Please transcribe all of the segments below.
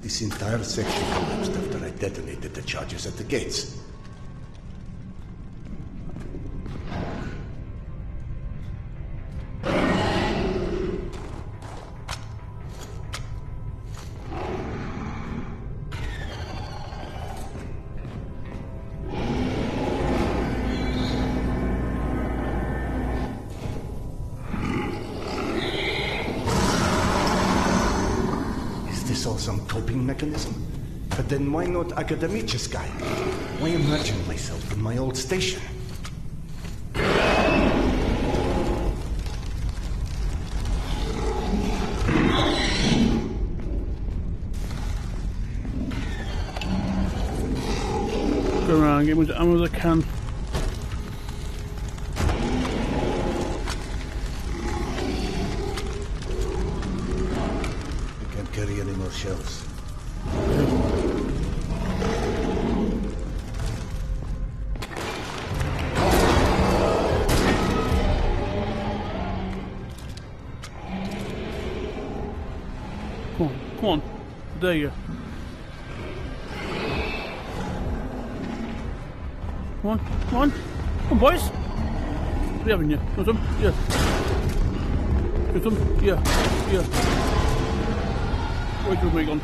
This entire section collapsed after I detonated the charges at the gates. Some coping mechanism? But then why not Academiciskai? Why imagine myself in my old station? Go around, get as much ammo as I can. Carry any more shells. Come on. There you go. Come on, boys. What are you having here? Want some? Yeah. Want some? Yeah. Where's your rig on?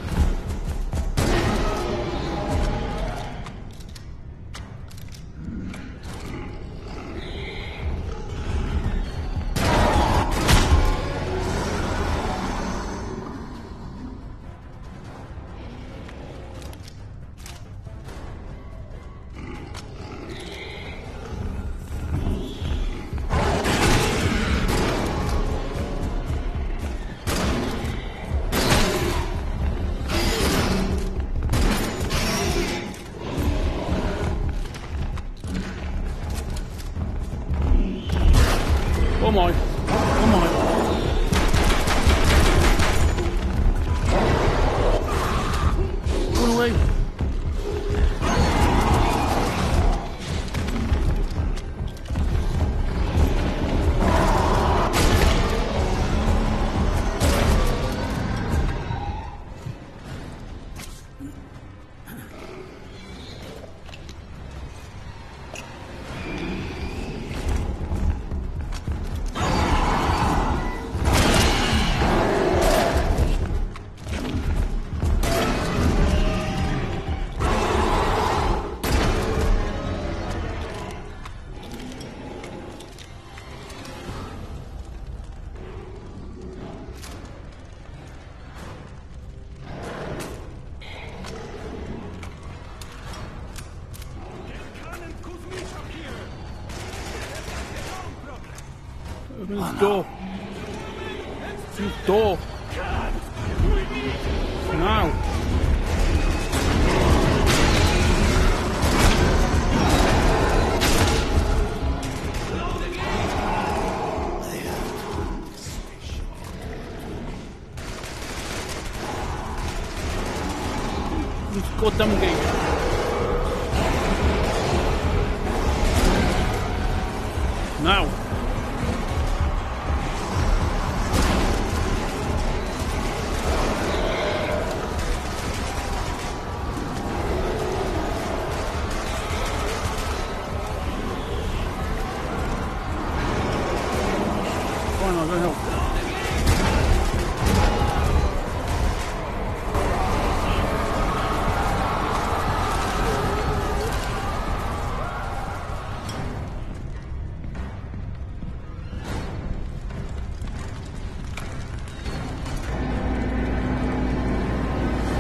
Oh my. Run away. Open this door. This door. Now. This goddamn gate. Now.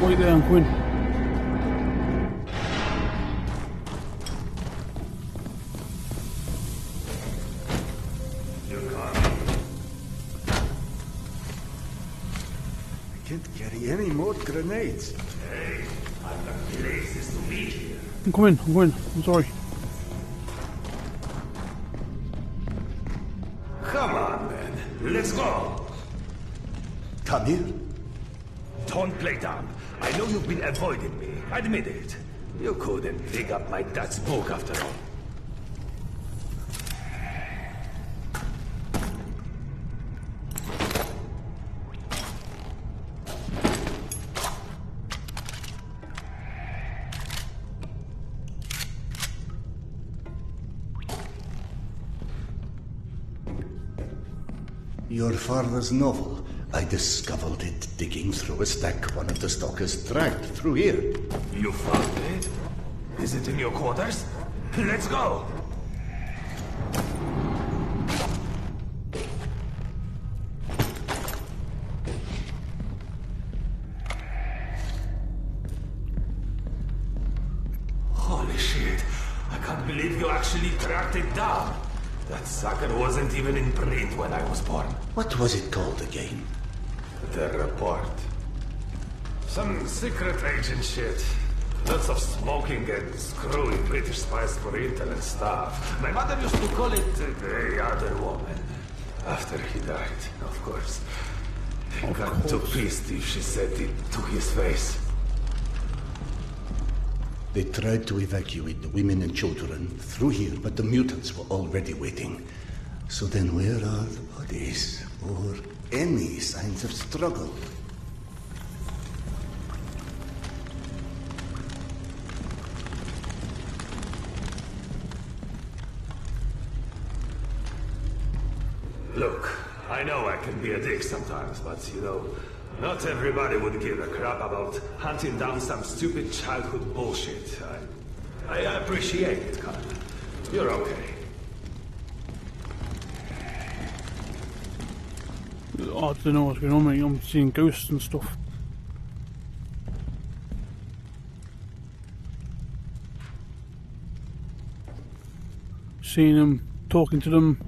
Wait there, I'm going. I can't carry any more grenades. Hey, I've got places to meet here. I'm coming, I'm sorry. Come on, man. Let's go. Come here. Don't play dumb. I know you've been avoiding me. Admit it. You couldn't dig up my dad's book after all. Your father's novel. I discovered it digging through a stack one of the stalkers dragged through here. You found it? Is it in your quarters? Let's go! Holy shit. I can't believe you actually tracked it down. That sucker wasn't even in print when I was born. What was it called again? The report. Some secret agent shit. Lots of smoking and screwing British spies for intel and stuff. My mother used to call it the other woman. After he died, of course. He got too pissed if she said it to his face. They tried to evacuate the women and children through here, but the mutants were already waiting. So then where are the bodies? Or any signs of struggle? Look, I know I can be a dick sometimes, but you know, not everybody would give a crap about hunting down some stupid childhood bullshit. I appreciate it, Khan. You're okay. I don't know what's going on, mate. I'm seeing ghosts and stuff. Seeing them, talking to them.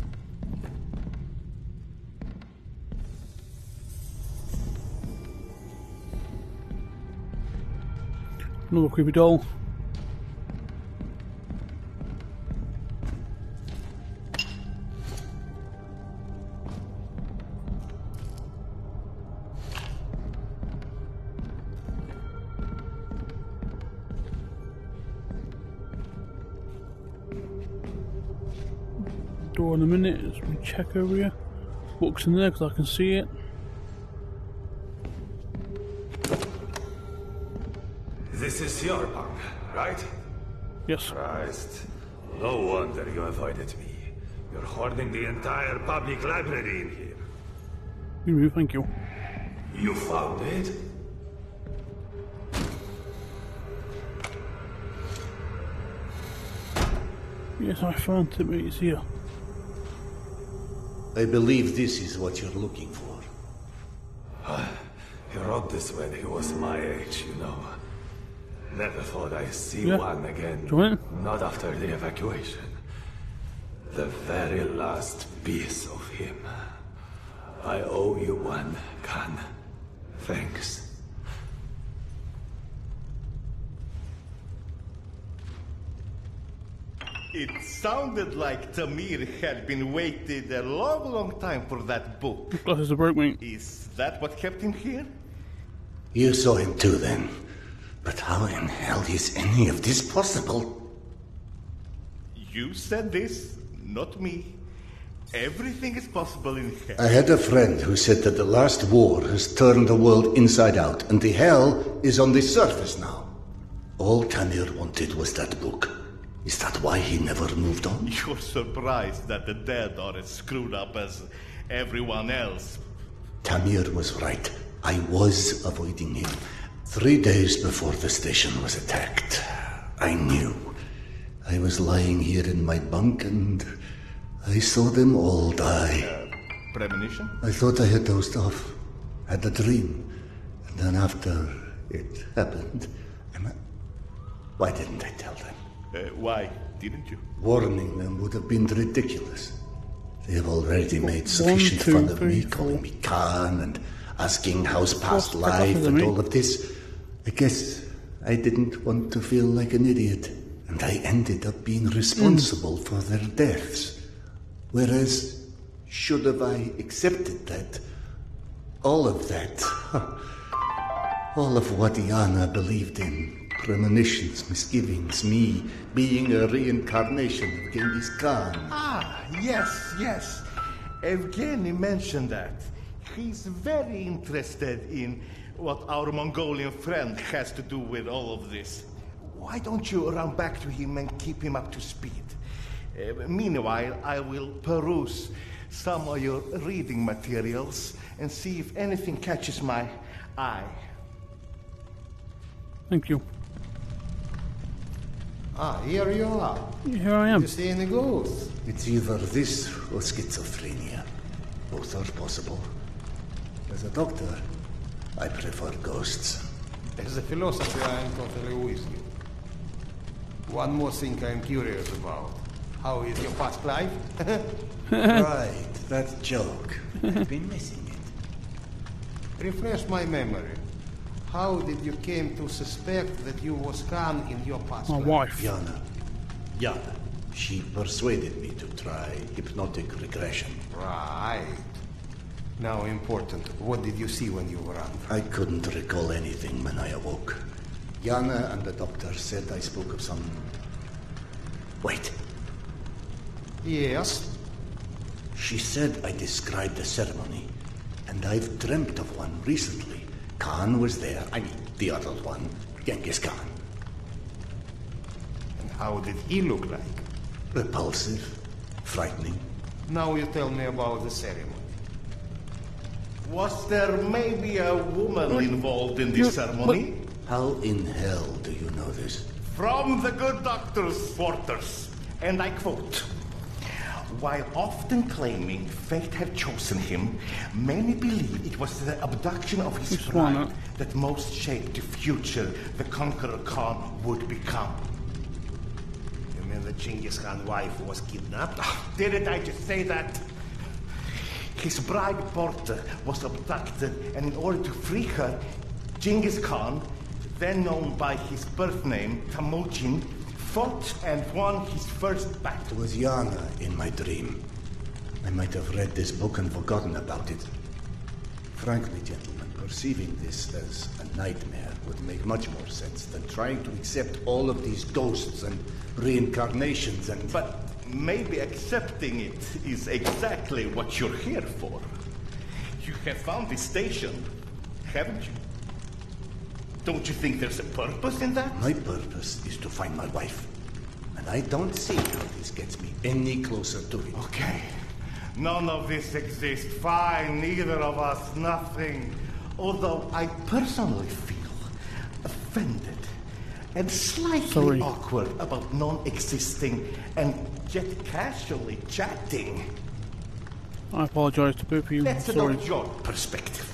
Another creepy doll. Door in a minute. Let's check over here. Books in there because I can see it. This is your bunk, right? Yes. Christ. No wonder you avoided me. You're hoarding the entire public library in here. Thank you. You found it? Yes, I found it, mate. It's here. I believe this is what you're looking for. He wrote this when he was my age, you know. Never thought I'd see Yeah. one again. Do it. Not after the evacuation. The very last piece of him. I owe you one, Khan. Thanks. It sounded like Tamir had been waiting a long time for that book. Glasses are broke, mate. Is that what kept him here? You saw him too then. But how in hell is any of this possible? You said this, not me. Everything is possible in hell. I had a friend who said that the last war has turned the world inside out, and the hell is on the surface now. All Tamir wanted was that book. Is that why he never moved on? You're surprised that the dead are as screwed up as everyone else. Tamir was right. I was avoiding him. 3 days before the station was attacked, I knew. I was lying here in my bunk and I saw them all die. Premonition? I thought I had dozed off, had a dream, and then after it happened, why didn't I tell them? Why didn't you? Warning them would have been ridiculous. They have already made 1, sufficient 2, fun of 3, me, 4. calling me Khan and asking how's past What's the life coffee, and mate? all of this. I guess I didn't want to feel like an idiot, and I ended up being responsible for their deaths. Whereas, should have I accepted that, all of that, all of what Iana believed in, premonitions, misgivings, me being a reincarnation of Genghis Khan. Ah, yes. Evgeny mentioned that. He's very interested in what our Mongolian friend has to do with all of this. Why don't you run back to him and keep him up to speed? Meanwhile, I will peruse some of your reading materials and see if anything catches my eye. Thank you. Ah, here you are. Here I am. You see any ghosts? It's either this or schizophrenia. Both are possible. As a doctor, I prefer ghosts. As a philosopher, I am totally with you. One more thing I am curious about. How is your past life? Right, that joke. I've been missing it. Refresh my memory. How did you came to suspect that you was Khan in your past My life? wife. Yana. She persuaded me to try hypnotic regression. Right. Now important, what did you see when you were under? I couldn't recall anything when I awoke. Yana and the doctor said I spoke of some... Wait. Yes. She said I described a ceremony, and I've dreamt of one recently. Khan was there. I mean, the other one, Genghis Khan. And how did he look like? Repulsive, frightening. Now you tell me about the ceremony. Was there maybe a woman involved in this ceremony? How in hell do you know this? From the good doctor's quarters. And I quote, while often claiming fate had chosen him, many believe it was the abduction of his Which one, bride that most shaped the future the conqueror Khan would become. You mean the Genghis Khan wife was kidnapped? Didn't I just say that? His bride Porta was abducted, and in order to free her, Genghis Khan, then known by his birth name, Temujin, fought and won his first battle. It was Yana in my dream. I might have read this book and forgotten about it. Frankly, gentlemen, perceiving this as a nightmare would make much more sense than trying to accept all of these ghosts and reincarnations and... But maybe accepting it is exactly what you're here for. You have found this station, haven't you? Don't you think there's a purpose in that? My purpose is to find my wife. And I don't see how this gets me any closer to it. Okay. None of this exists. Fine, neither of us, nothing. Although I personally feel offended and slightly awkward about non-existing and yet casually chatting. I apologise to both of you. Let's Sorry. adopt your perspective.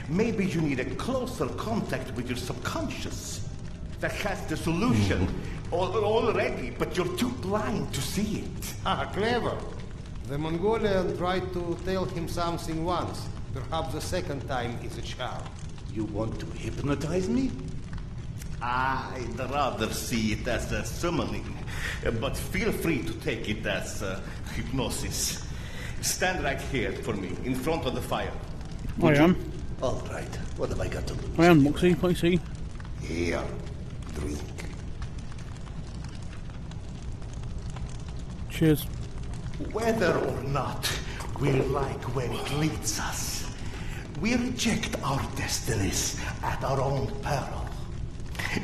Maybe you need a closer contact with your subconscious that has the solution already, but you're too blind to see it. Ah, clever. The Mongolian tried to tell him something once. Perhaps the second time is a charm. You want to hypnotize me? I'd rather see it as a summoning, but feel free to take it as hypnosis. Stand right here for me, in front of the fire. I am. All right. What have I got to lose? I am, Moxie. I see. Here, drink. Cheers. Whether or not we like where it leads us, we reject our destinies at our own peril.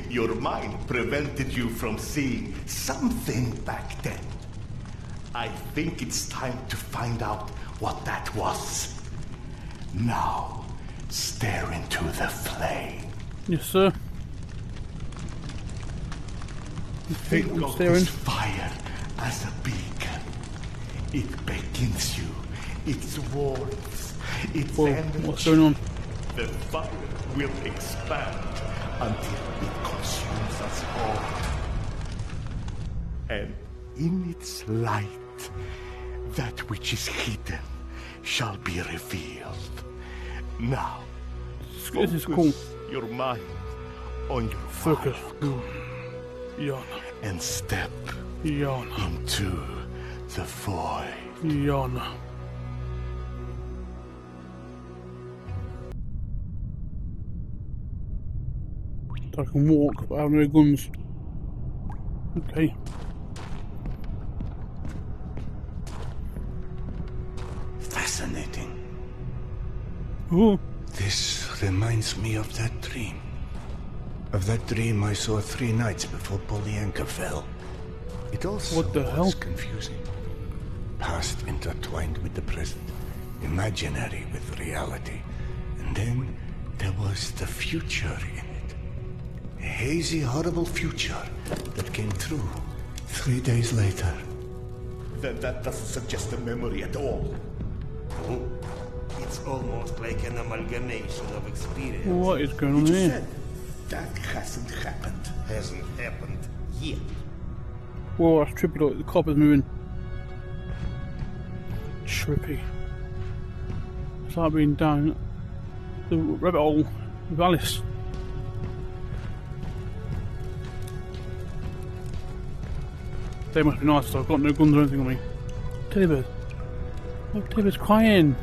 Your mind prevented you from seeing something back then. I think it's time to find out what that was. Now, stare into the flame. Yes, sir. Think I'm of staring. this fire as a beacon. It beckons you. Its warmth. Its Whoa, energy. what's going on? The fire will expand until it consumes us all. And in its light, that which is hidden shall be revealed. Now, This is cool. your mind on your Focus. fire Yana. and step Yana. into the void. Yana. I can walk, but I have no guns. Okay. Fascinating. Oh, This reminds me of that dream. Of that dream I saw 3 nights before Polyanka fell. It also What the hell? was confusing. past intertwined with the present, imaginary with reality. And then there was the future in it. A hazy, horrible future that came true 3 days later. Then that doesn't suggest a memory at all. It's almost like an amalgamation of experience. What is going on You here? said that hasn't happened. Hasn't happened yet. Whoa, that's trippy. Look, the cop is moving. Trippy. It's like being down the rabbit hole with Alice. They must be nice, so I've got no guns or anything on me. Teddy Look, Teddy bear's crying.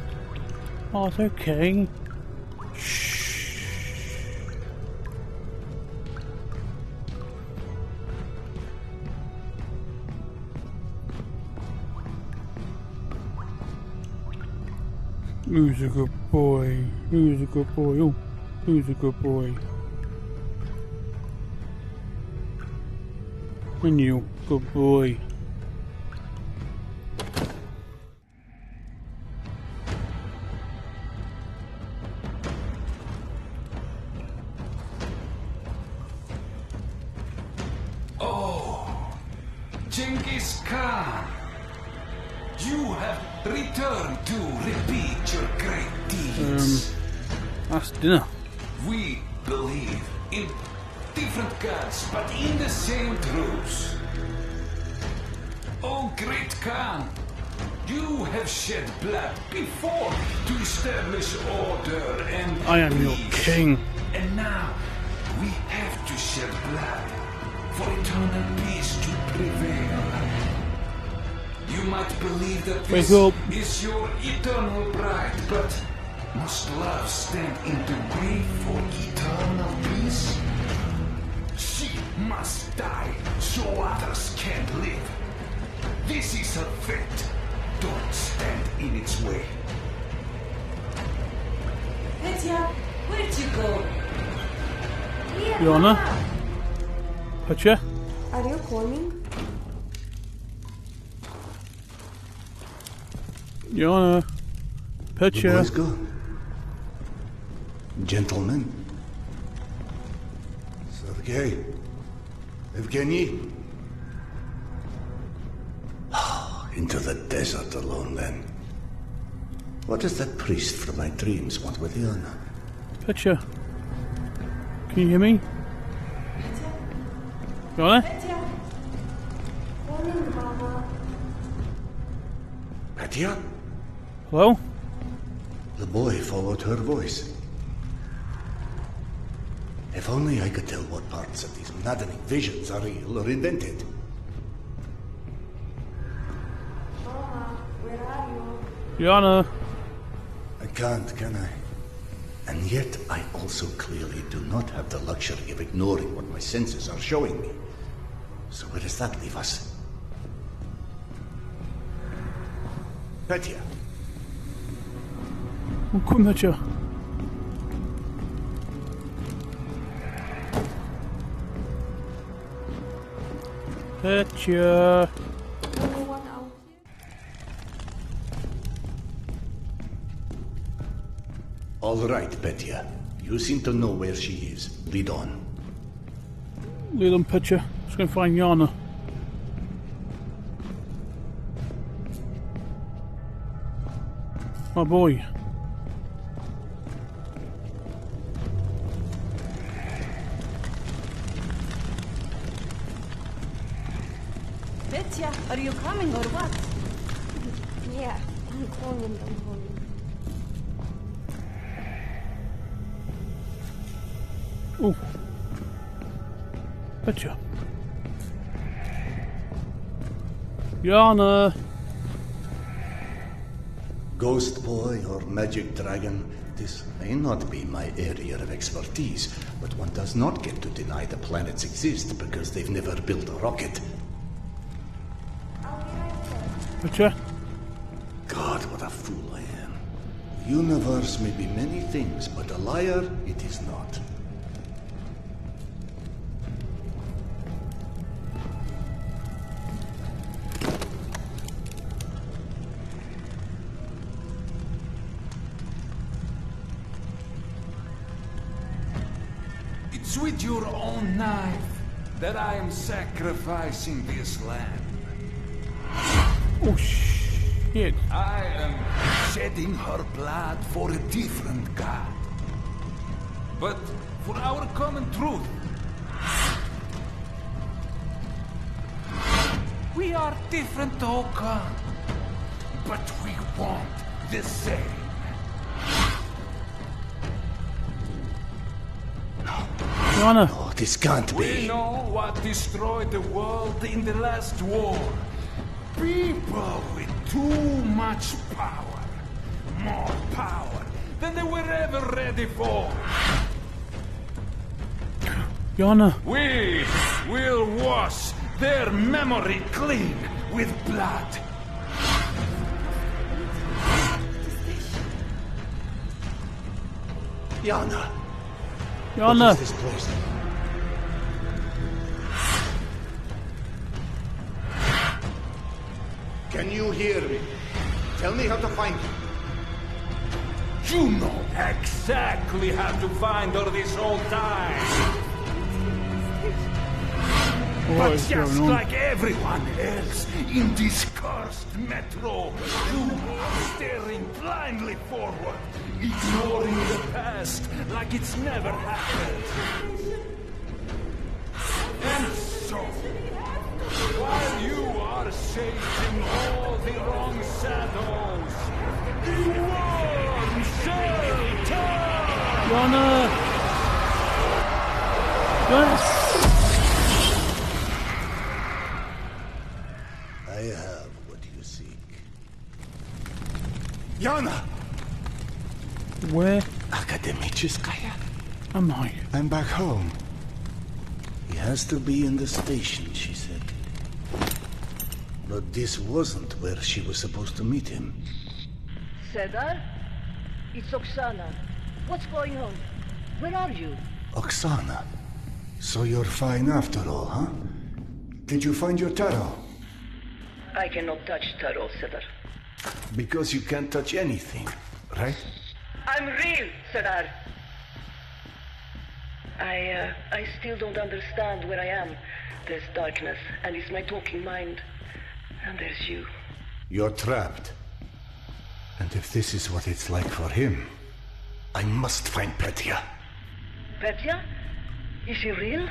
Oh, it's okay. Shh. Who's a good boy? Who's a good boy? Oh, who's a good boy? And you, good boy. Genghis Khan, you have returned to repeat your great deeds. That's dinner. We believe in different gods, but in the same truths. Oh, great Khan, you have shed blood before to establish order and I am your peace. king. And now we have to shed blood for eternal peace to prevail. You might believe that this Wake up. is your eternal bride, but must love stand in the way for eternal peace? She must die so others can live. This is her fate. Don't stand in its way. Petya, where'd you go? Yana? Petya? Are you coming? Yana? The Petya? boys go. Gentlemen. Sergei. Evgeny. Into the desert alone, then. What does that priest from my dreams want with Yana? Petya? Can you hear me? Yana? Petya? Coming, Mama. Petya? Hello? The boy followed her voice. If only I could tell what parts of these maddening visions are real or invented. Mama, where are you? Yana? I can't, can I? And yet, I also clearly do not have the luxury of ignoring what my senses are showing me. So where does that leave us? Petya, Oh, come, Petya. Petya. Anyone out here? all right, Petya. You seem to know where she is. Lead on. Lead on, Petya. Let's go and find Yana. My boy. Petya, are you coming or what? Yeah, I'm coming. Oh. Petya. Yana. Ghost boy or magic dragon, this may not be my area of expertise, but one does not get to deny the planets exist because they've never built a rocket. Petya. God, what a fool I am. The universe may be many things, but a liar it is not. It's with your own knife that I am sacrificing this land. Oh shit. I am shedding her blood for a different god. But for our common truth. We are different, Oka. But we want the same. Yana. Oh, this can't We be. know what destroyed the world in the last war. People with too much power. More power than they were ever ready for. Yana. We will wash their memory clean with blood. Yana. Yana. What is this place? Can you hear me? Tell me how to find you. You know exactly how to find her this whole time. But What is just going on? like everyone else in this cursed metro, you are staring blindly forward, ignoring the past like it's never happened. And so, while you are chasing all the wrong shadows, the one shall turn! Yana. Yana. I have what you seek. Yana! Where Akademicheskaya? am I? I'm back home. He has to be in the station, she said. But this wasn't where she was supposed to meet him. Cedar? It's Oksana. What's going on? Where are you? Oksana. So you're fine after all, huh? Did you find your tarot? I cannot touch Taro, Cedar. Because you can't touch anything, right? I'm real, Cedar. I still don't understand where I am. There's darkness, and it's my talking mind. And there's you. You're trapped. And if this is what it's like for him, I must find Petya. Petya? Is he real?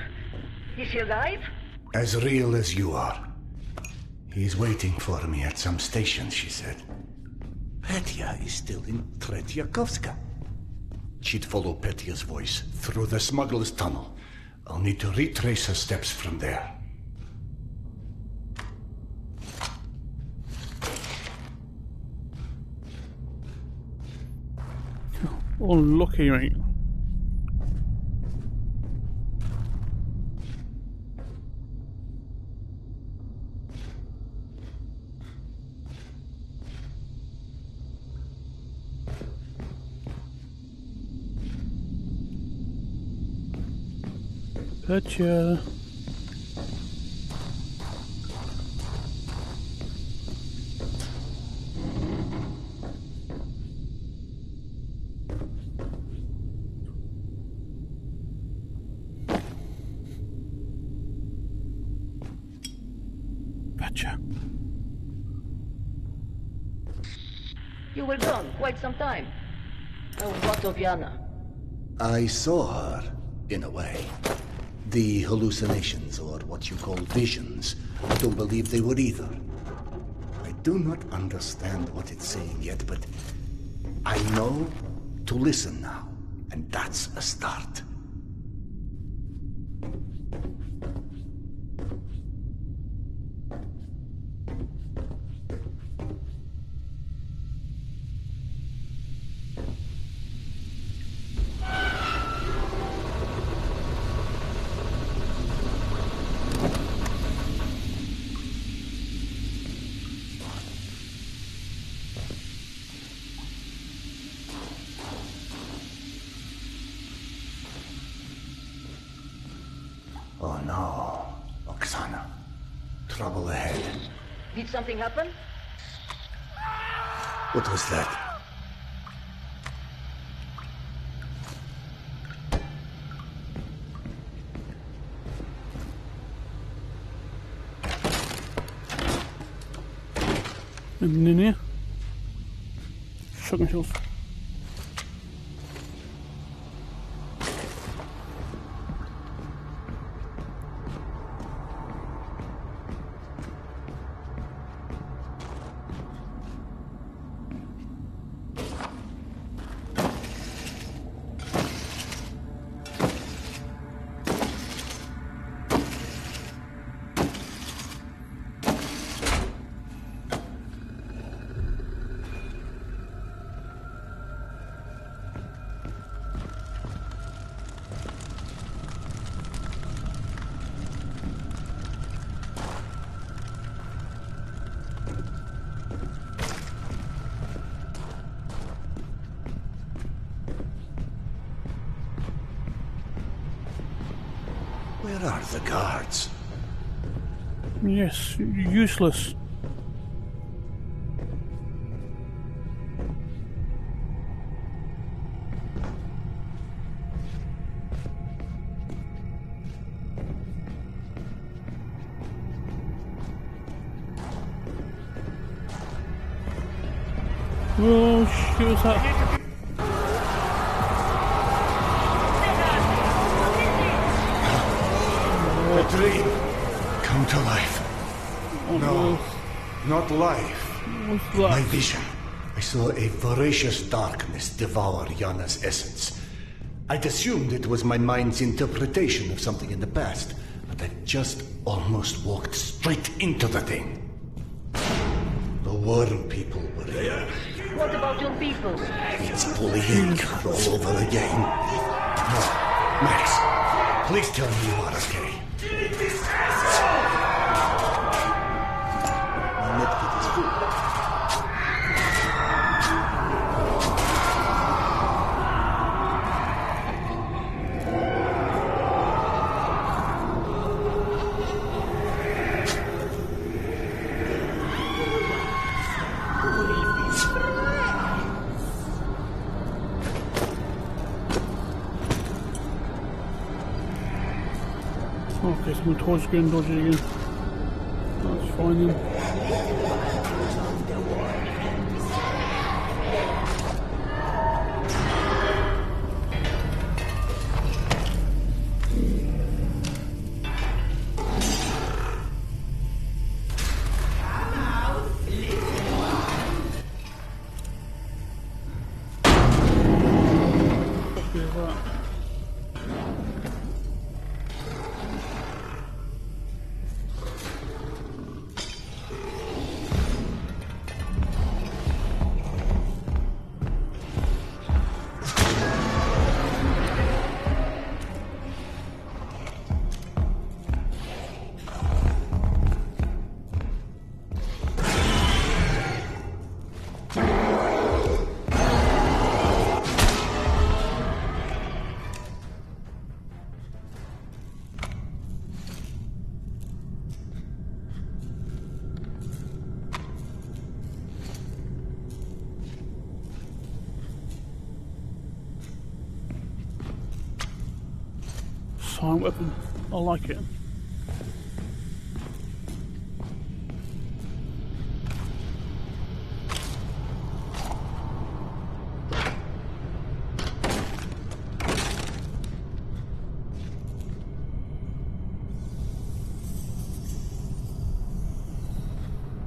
Is he alive? As real as you are. He's waiting for me at some station, she said. Petya is still in Tretyakovska. She'd follow Petya's voice through the smuggler's tunnel. I'll need to retrace her steps from there. Oh, lucky mate. Gotcha. Gotcha. You were gone quite some time. Oh, what of Yana? I saw her, in a way. The hallucinations, or what you call visions, I don't believe they were either. I do not understand what it's saying yet, but I know to listen now, and that's a start. Oh no, Oksana. Trouble ahead. Did something happen? What was that? Anything in here? Shotgun shells. Where are the guards? Yes, useless. Oh, shoot us up. A dream come to life. No, not life. what's My that? vision. I saw a voracious darkness devour Yana's essence. I'd assumed it was my mind's interpretation of something in the past, but I just almost walked straight into the thing. The worm people were here. What about your people? It's bullying all over again. No, Max, please tell me you are okay. My medkit is full. Okay, so my torch is going dodgy again. That's fine then. What is that? Silent weapon. I like it.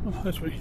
Oh, this way.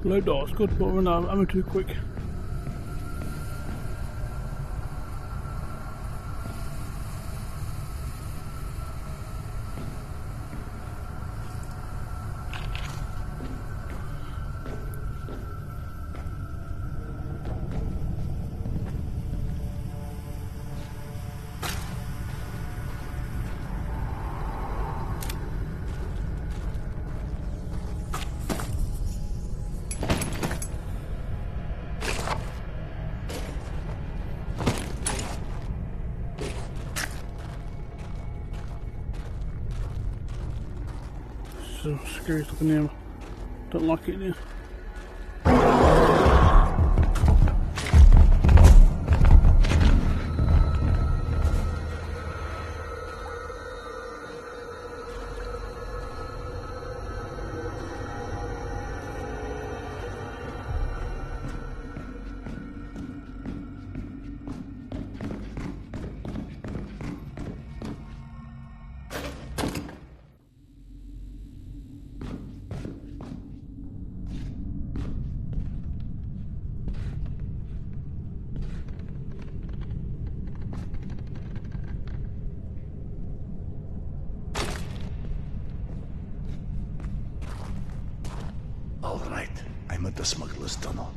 Low dots, good, but no, I'm too quick. So scary stuff in here. Don't like it in here. All right, I'm at the smuggler's tunnel.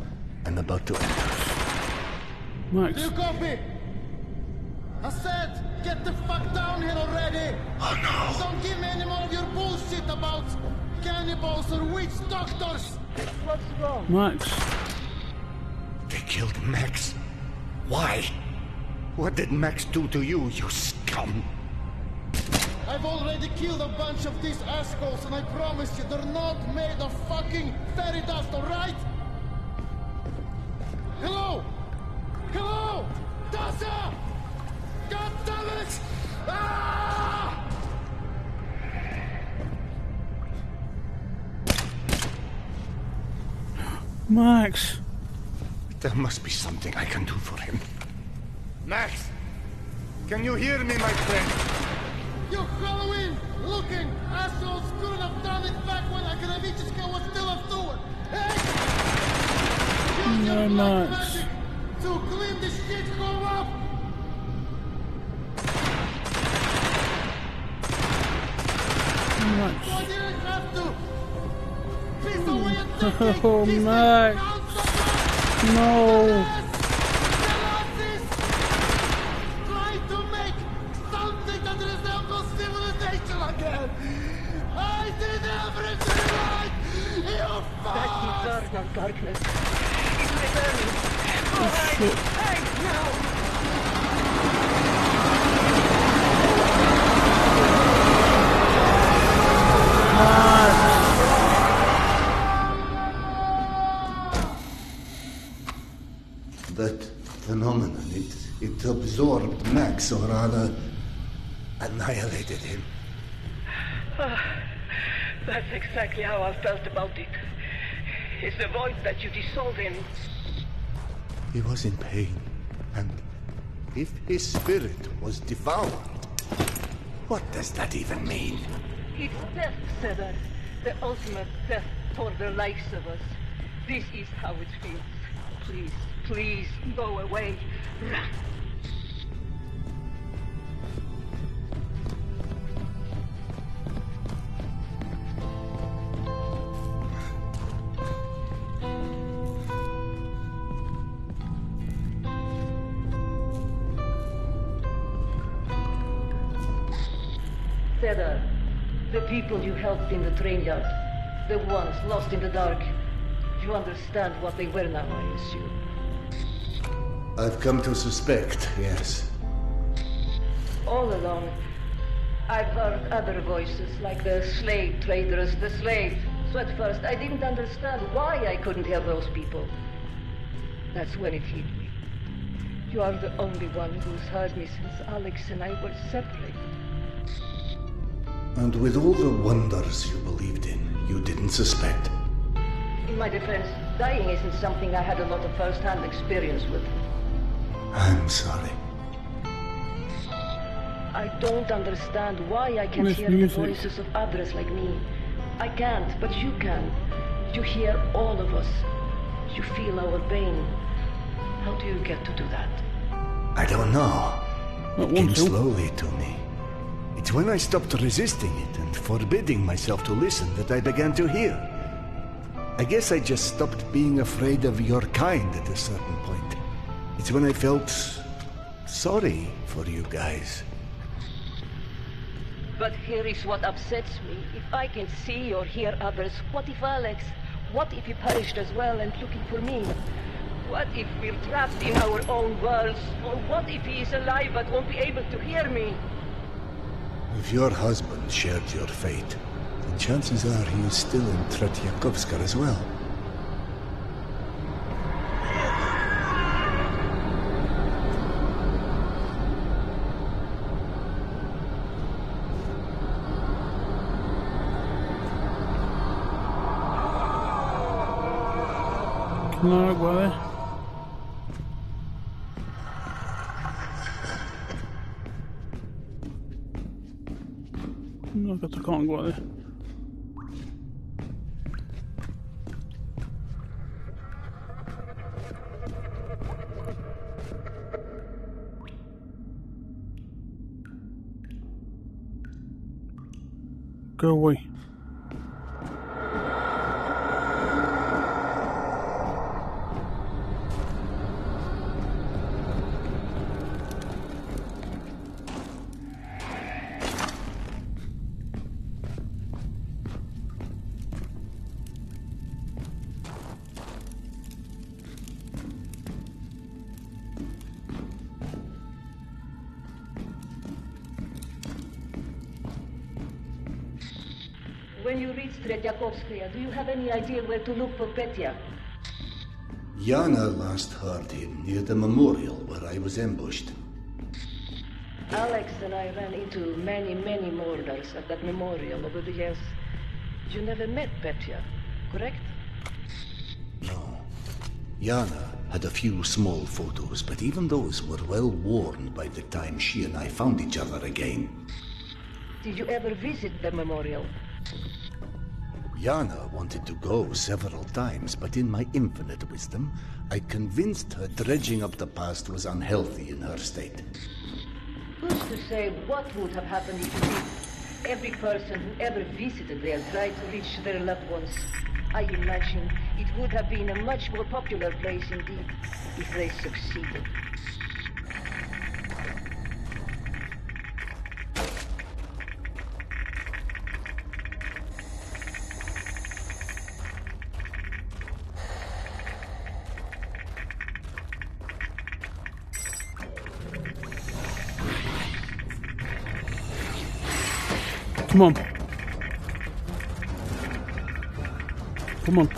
I'm about to enter. Max. Do you copy? I said, get the fuck down here already! Oh no! Don't give me any more of your bullshit about cannibals or witch doctors! What's wrong? Max. They killed Max. Why? What did Max do to you, you scum? I've already killed a bunch of these assholes, and I promise you, they're not made of fucking fairy dust, alright? Hello? Hello? Dasha! God damn it! Ah! Max. There must be something I can do for him. Max! Can you hear me, my friend? You Halloween-looking assholes couldn't have done it back when Agravichisca was still a steward! Hey! Use your black Max. magic to clean this shithole up! Max. I didn't have to! Piece away and take Oh, it! Max. No. Try to make something that resembles civilization again! I did everything right! You fuck! That eternal darkness is returning. Shit. Hey, now! That phenomenon, it absorbed Max, or rather, annihilated him. That's exactly how I felt about it. It's the void that you dissolve in. He was in pain, and if his spirit was devoured, what does that even mean? It's death, Cedar. The ultimate death for the likes of us. This is how it feels. Please, please, go away. Run. Cedar, the people you helped in the train yard, the ones lost in the dark, you understand what they were now, I assume. I've come to suspect, yes. All along, I've heard other voices, like the slave traders, the slaves. So at first, I didn't understand why I couldn't help those people. That's when it hit me. You are the only one who's heard me since Alex and I were separated. And with all the wonders you believed in, you didn't suspect. In my defense, dying isn't something I had a lot of first-hand experience with. I'm sorry. I don't understand why I can't Miss hear music. the voices of others like me. I can't, but you can. You hear all of us. You feel our pain. How do you get to do that? I don't know. Not It came want to. slowly to me. It's when I stopped resisting it and forbidding myself to listen that I began to hear. I guess I just stopped being afraid of your kind at a certain point. It's when I felt sorry for you guys. But here is what upsets me. If I can see or hear others, what if Alex? What if he perished as well and looking for me? What if we're trapped in our own worlds? Or what if he is alive but won't be able to hear me? If your husband shared your fate, then chances are he is still in Tretyakovska as well. Can I go there? No, I guess I can't go there. Go away. When you reach Tretyakovskaya, do you have any idea where to look for Petya? Yana last heard him near the memorial where I was ambushed. Alex and I ran into many, many murders at that memorial over the years. You never met Petya, correct? No. Yana had a few small photos, but even those were well worn by the time she and I found each other again. Did you ever visit the memorial? Yana wanted to go several times, but in my infinite wisdom, I convinced her dredging up the past was unhealthy in her state. Who's to say what would have happened if you did? Every person who ever visited there tried to reach their loved ones. I imagine it would have been a much more popular place indeed if they succeeded. Come on. Come on.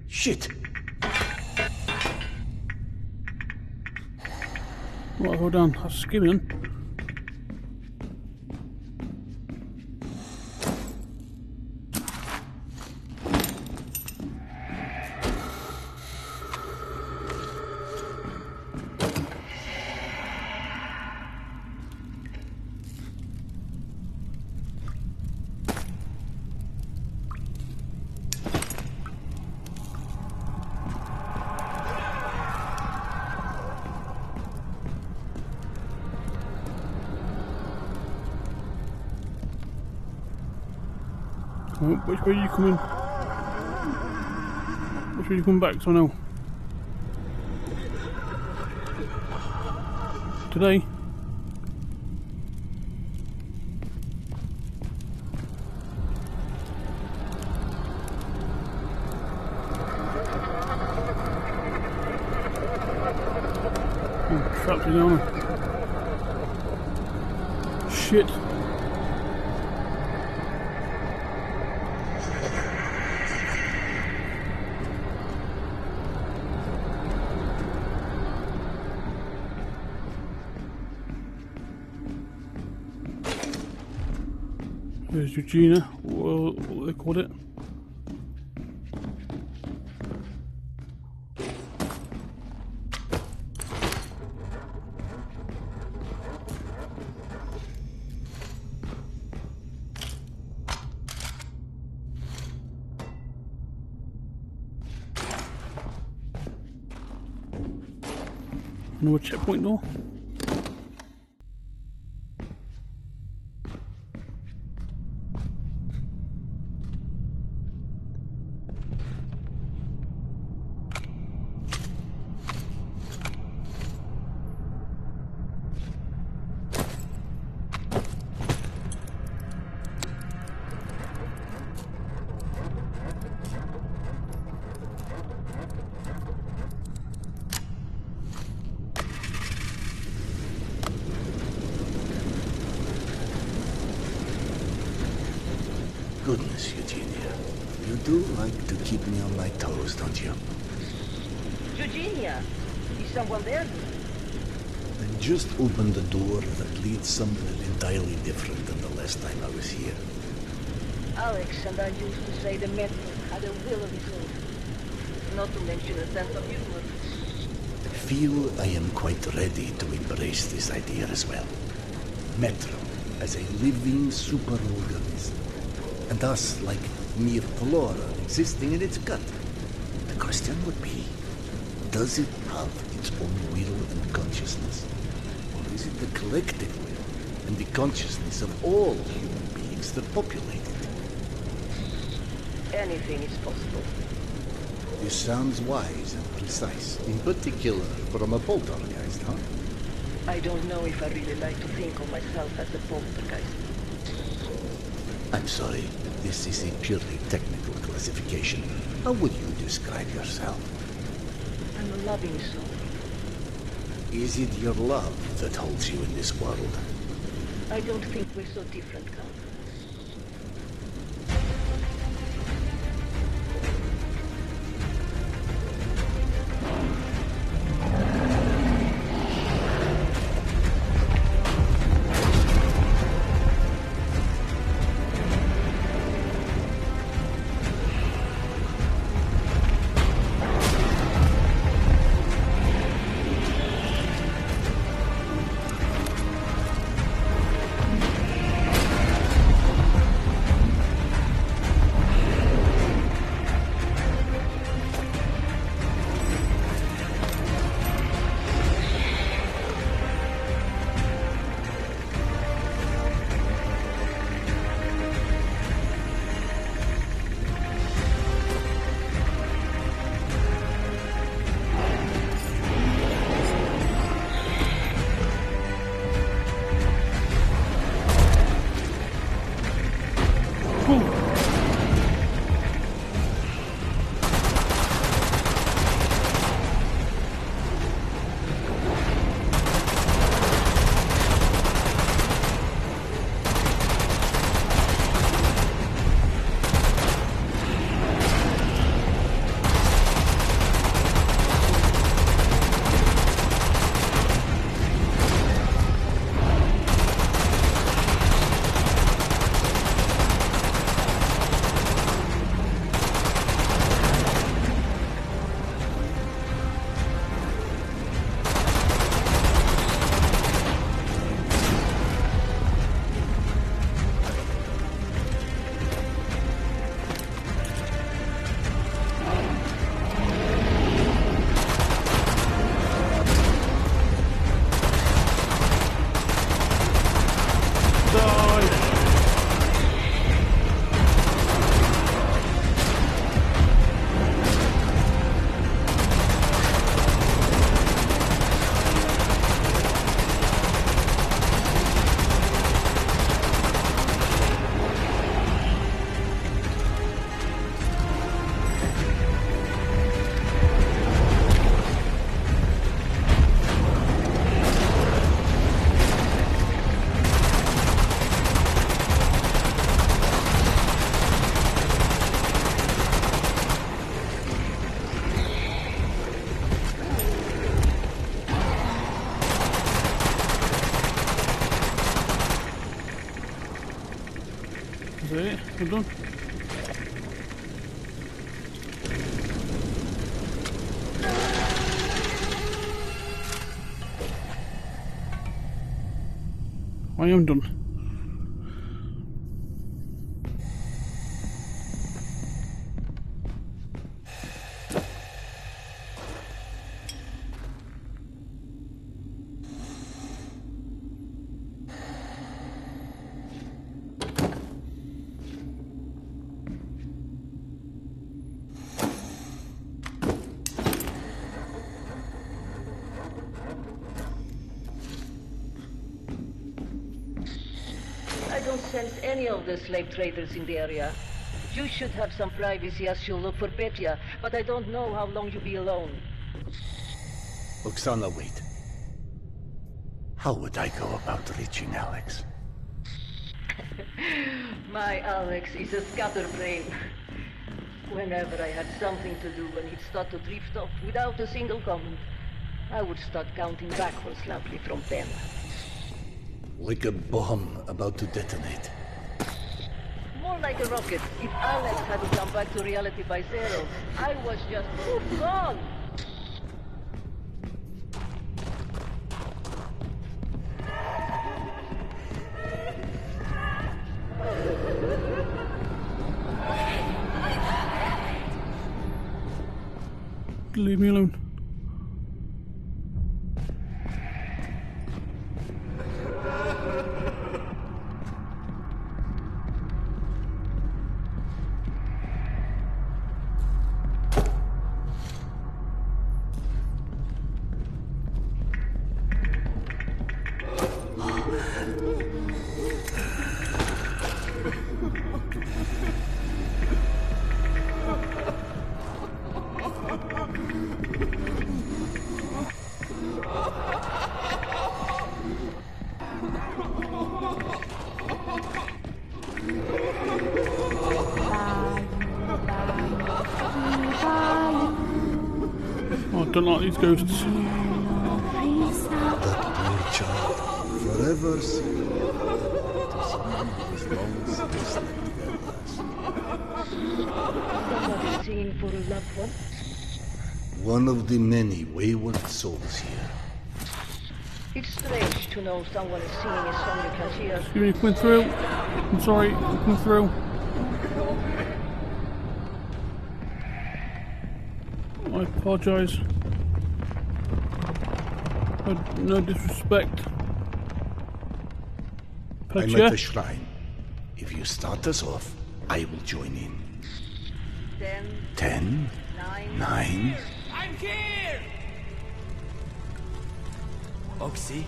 Shit! Right, hold on. That's skimming. Oh, which way are you coming? Which way are you coming back? So I know. Today? Fucking hell. Shit. There's Eugenia, what they called it. Another checkpoint door. Goodness, Eugenia. You do like to keep me on my toes, don't you? Eugenia, is someone there? I just opened the door that leads somewhere entirely different than the last time I was here. Alex and I used to say the Metro had a will of his own. Not to mention a sense of humor. I feel I am quite ready to embrace this idea as well. Metro as a living superorganism. And us like mere flora existing in its gut. The question would be, does it have its own will and consciousness? Or is it the collective will and the consciousness of all human beings that populate it? Anything is possible. This sounds wise and precise, in particular from a poltergeist, huh? I don't know if I really like to think of myself as a poltergeist. I'm sorry, this is a purely technical classification. How would you describe yourself? I'm a loving soul. Is it your love that holds you in this world? I don't think we're so different, Count. Is that it? We're done. I am done. I don't sense any of the slave traders in the area. You should have some privacy as you look for Petya, but I don't know how long you'll be alone. Oksana, wait. How would I go about reaching Alex? My Alex is a scatterbrain. Whenever I had something to do and he'd start to drift off without a single comment, I would start counting backwards loudly from 10. Like a bomb about to detonate. More like a rocket. If Alex hadn't come back to reality by 0, I was just gone. Leave me alone. Oh, I don't like these ghosts. That poor child, forever singing to someone who was long since left their last. Somebody singing for a loved one? One of the many wayward souls here. It's strange to know someone is singing a song you can't hear. Excuse me, coming through. I'm sorry, coming through. I apologise. No disrespect. I'm Petya? at the shrine. If you start us off, I will join in. 10, 10, 9. I'm here! Oxy,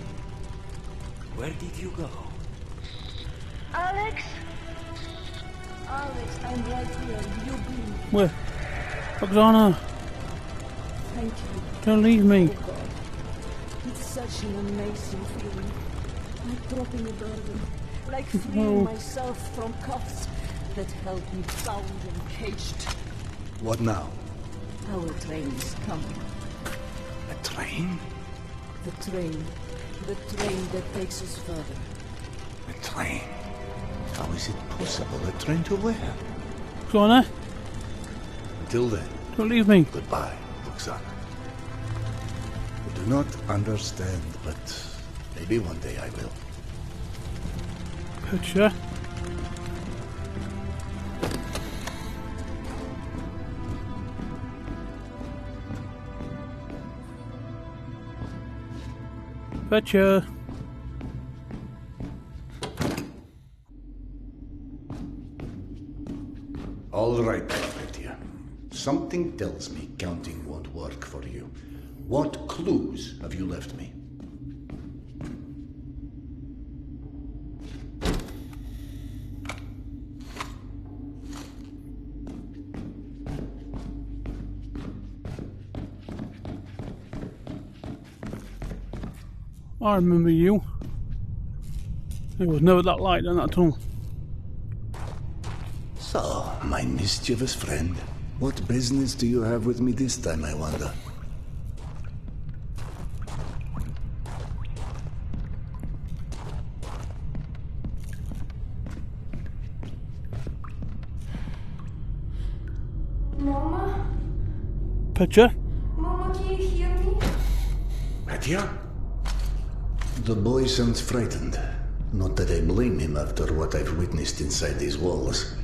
where did you go? Alex? Alex, I'm right here. You be. Where? Oksana, Thank you. don't leave me. Oh God. It's such an amazing feeling. Like dropping a burden. Like freeing myself from cuffs that held me bound and caged. What now? Our train is coming. A train? The train that takes us further. A train? How is it possible? A train to where? Oksana, Until then, don't leave me. goodbye, Oksana. I do not understand, but maybe one day I will. Petya? Petya? All right, Petya. Something tells me counting won't work for you. What clues have you left me? I remember you. It was never that light in that tunnel. So, my mischievous friend, what business do you have with me this time, I wonder? Mama? Picture. Mama, can you hear me? Mattia? The boy sounds frightened. Not that I blame him after what I've witnessed inside these walls.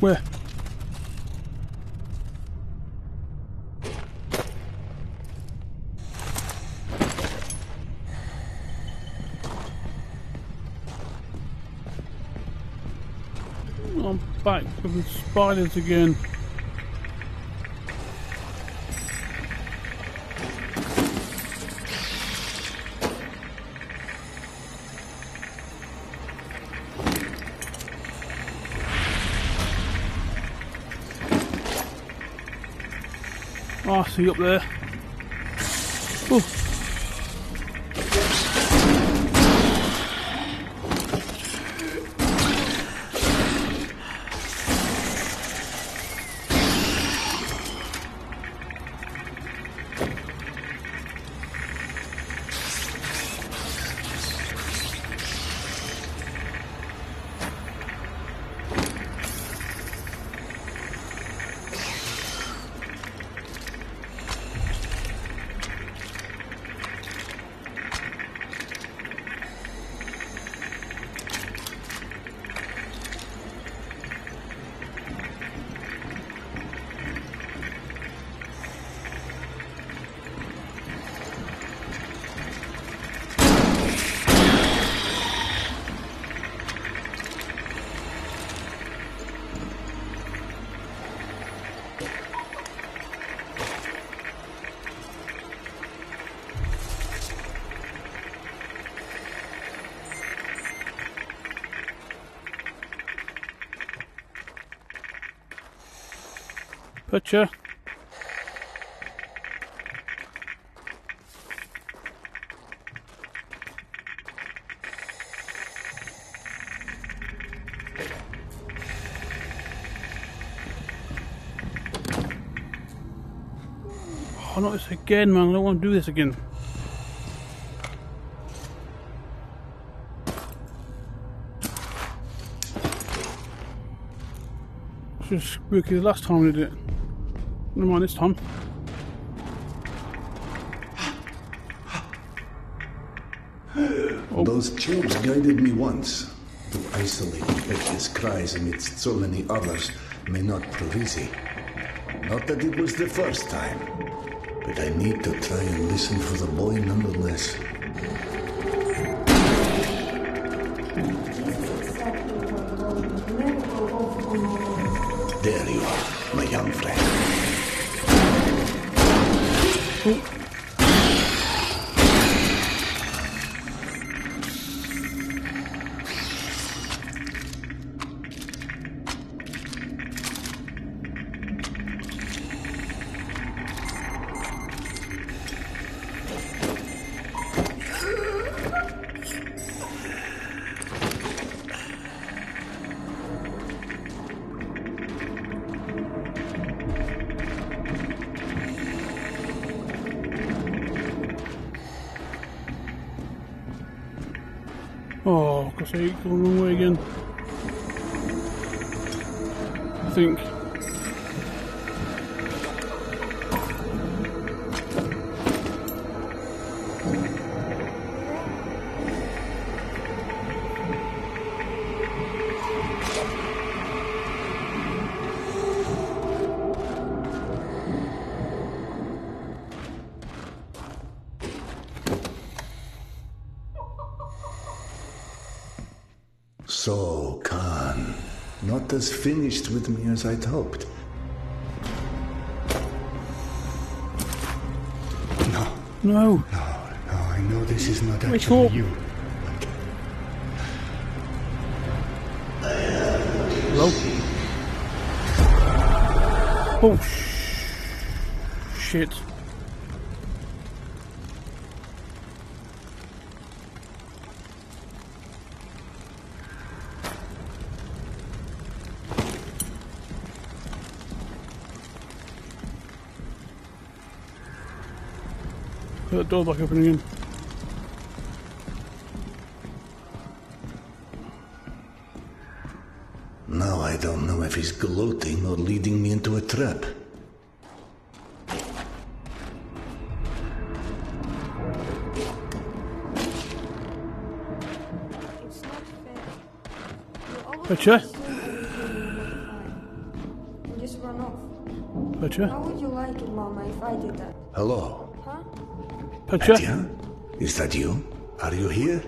Where? I'm back with the spiders again. Oh, I see up there. Oh. Picture. Oh, not this again, man. I don't want to do this again. It's just spooky the last time we did it. Never mind this time. Oh. Those tubes guided me once. To isolate Becky's cries amidst so many others may not prove easy. Not that it was the first time, but I need to try and listen for the boy nonetheless. There you are, my young friend. Oh. Oh, gosh, I going the wrong way again. I think. So, Khan, not as finished with me as I'd hoped. No. No. No, I know this is not Wake actually up. you. Hello? Oh, shit. Put that door back open again. I don't know if he's gloating or leading me into a trap. It's not fair. You always Butcher? assume everything will be fine. And just run off. Butcher? How would you like it, Mama, if I did that? Hello? Huh? Butcher? Petya? Is that you? Are you here?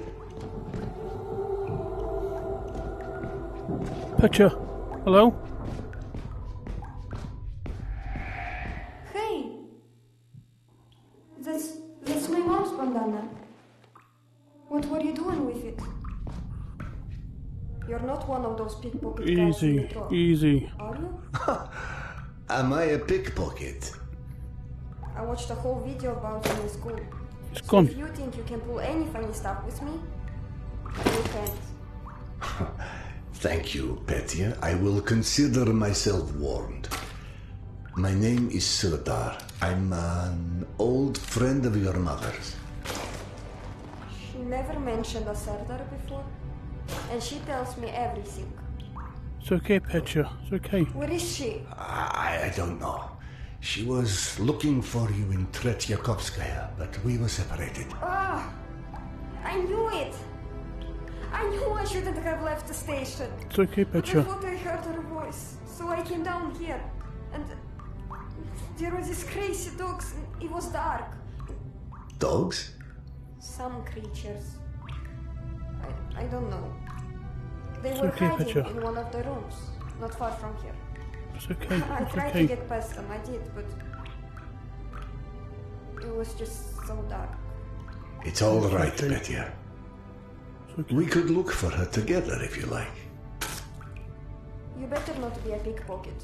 Butcher? Hello? Hey! That's my mom's bandana. What were you doing with it? You're not one of those pickpocket guys in the Easy, truck, easy. are you? Am I a pickpocket? I watched a whole video about you in school. It's So gone. if you think you can pull any funny stuff with me, you can't. Thank you, Petya. I will consider myself warned. My name is Surdar. I'm an old friend of your mother's. She never mentioned a Sardar before, and she tells me everything. It's okay, Butcher. It's okay. Where is she? I don't know. She was looking for you in Tretyakovskaya, but we were separated. Ah! I knew it! I knew I shouldn't have left the station. It's okay, But I Butcher. thought I heard her voice, so I came down here. And there were these crazy dogs, and it was dark. Dogs? Some creatures. I don't know. They It's were okay, hiding Petya. in one of the rooms, not far from here. It's okay. I It's tried to okay. get past them, I did, but it was just so dark. It's all right, okay. Petya. It's okay. We could look for her together if you like. You better not be a pickpocket.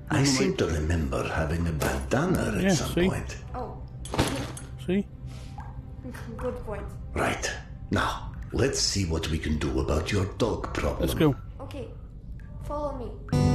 I seem to remember having a bandana at Yeah, some see? point. Oh, See? good point. Right. Now, let's see what we can do about your dog problem. Let's go. Okay, follow me.